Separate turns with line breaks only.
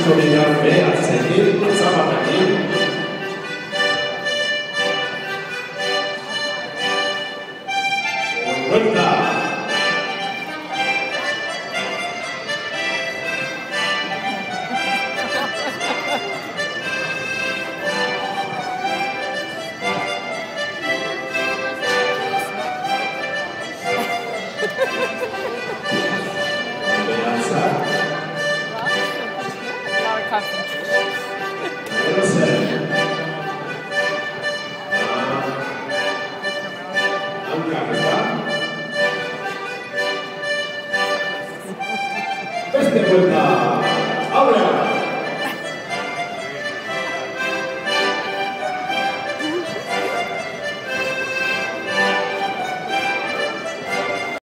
Kollege B als Zentrum und Sabbatagin. Und Rückler. Questa è quella